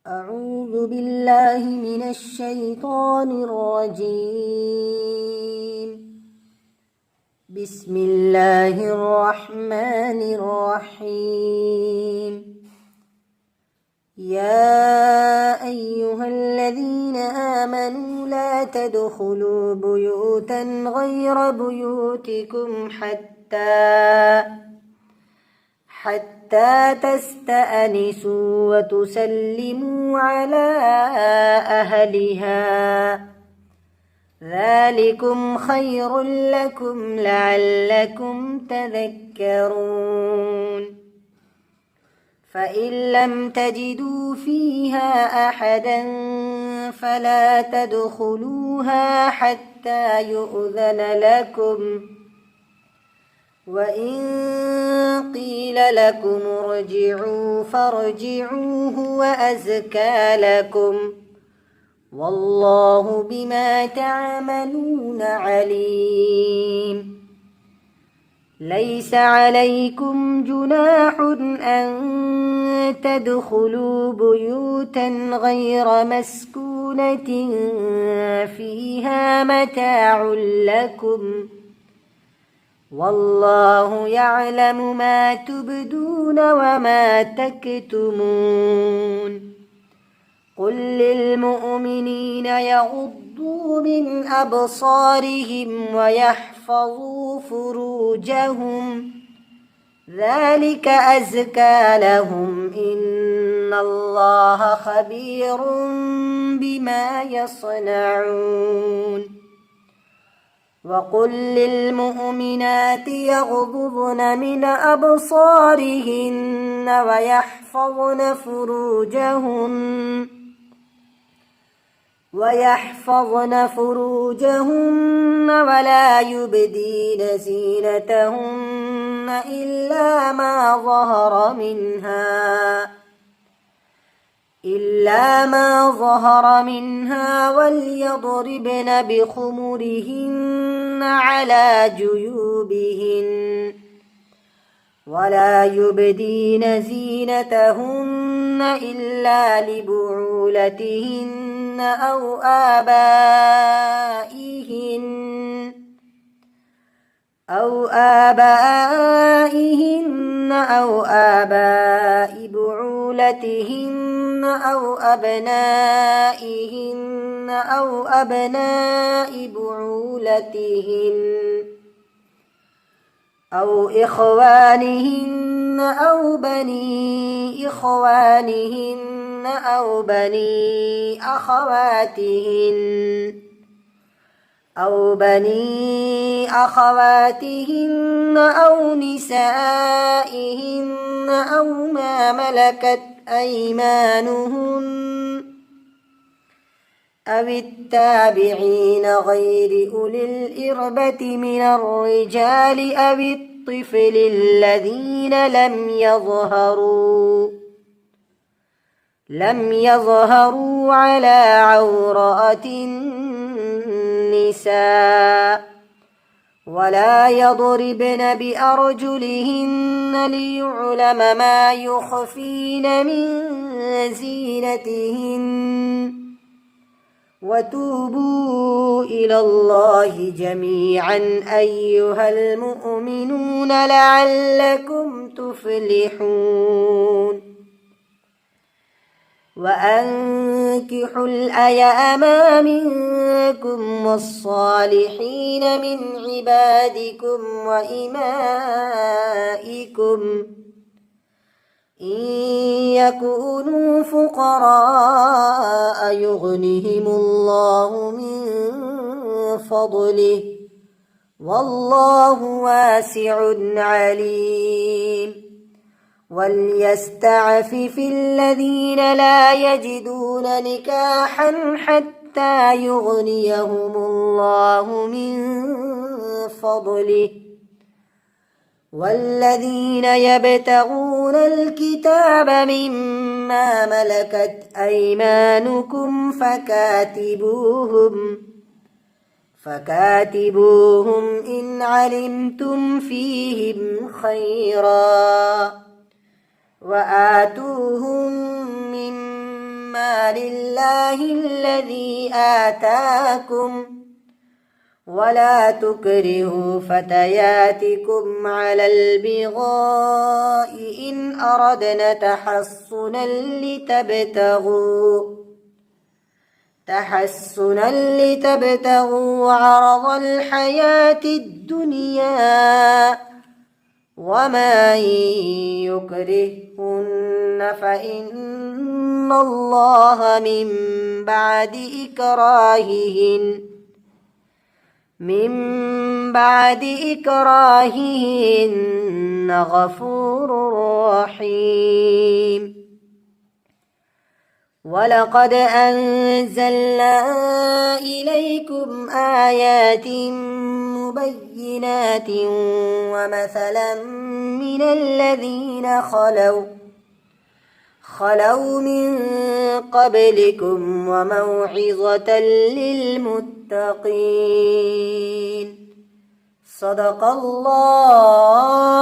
أعوذ بالله من الشيطان الرجيم. بسم الله الرحمن الرحيم. يا أيها الذين آمنوا لا تدخلوا بيوتا غير بيوتكم حتى تستأنسوا وتسلموا على أهلها، ذلكم خير لكم لعلكم تذكرون. فإن لم تجدوا فيها أحدا فلا تدخلوها حتى يؤذن لكم، وإن قيل لكم ارجعوا فارجعوا هو أزكى لكم، والله بما تعملون عليم. ليس عليكم جناح أن تدخلوا بيوتا غير مسكونة فيها متاع لكم، والله يعلم ما تبدون وما تكتمون. قل للمؤمنين يغضوا من أبصارهم ويحفظوا فروجهم، ذلك أزكى لهم، إن الله خبير بما يصنعون. وقل للمؤمنات يغضضن من أبصارهن ويحفظن فروجهن ولا يبدين زينتهن إلا ما ظهر منها وليضربن بخمرهن على جيوبهن، ولا يبدين زينتهن إلا لبعولتهن أو آبائهن أو آباء بعولتهن أو أبنائهن أو أبناء بعولتهن أو إخوانهن أو بني إخوانهن أو بني أخواتهن أو نسائهن أو ما ملكت أيمانهن أو التابعين غير أولي الإربة من الرجال أو الطفل الذين لم يظهروا على عورات النساء، ولا يضربن بأرجلهن ليعلم ما يخفين من زينتهن، وتوبوا إلى الله جميعا أيها المؤمنون لعلكم تفلحون. وأنكحوا الأيام منكم والصالحين من عبادكم وإمائكم إن يكونوا فقراء يغنهم الله من فضله، والله واسع عليم. وليستعفف الذين لا يجدون نكاحا حتى يغنيهم الله من فضله، والذين يبتغون الكتاب مما ملكت أيمانكم فكاتبوهم إن علمتم فيهم خيرا، وآتوهم مما ما لله الذي آتاكم ولا تكرهوا فتياتكم على البغاء إن أردنا تحسنا لتبتغوا عرض الحياة الدنيا ومن يكرهن فإن الله من بعد إكراههن غفور رحيم. ولقد أنزلنا إليكم آيات مبينات ومثلا من الذين خلوا من قبلكم وموعظة للمتقين. صدق الله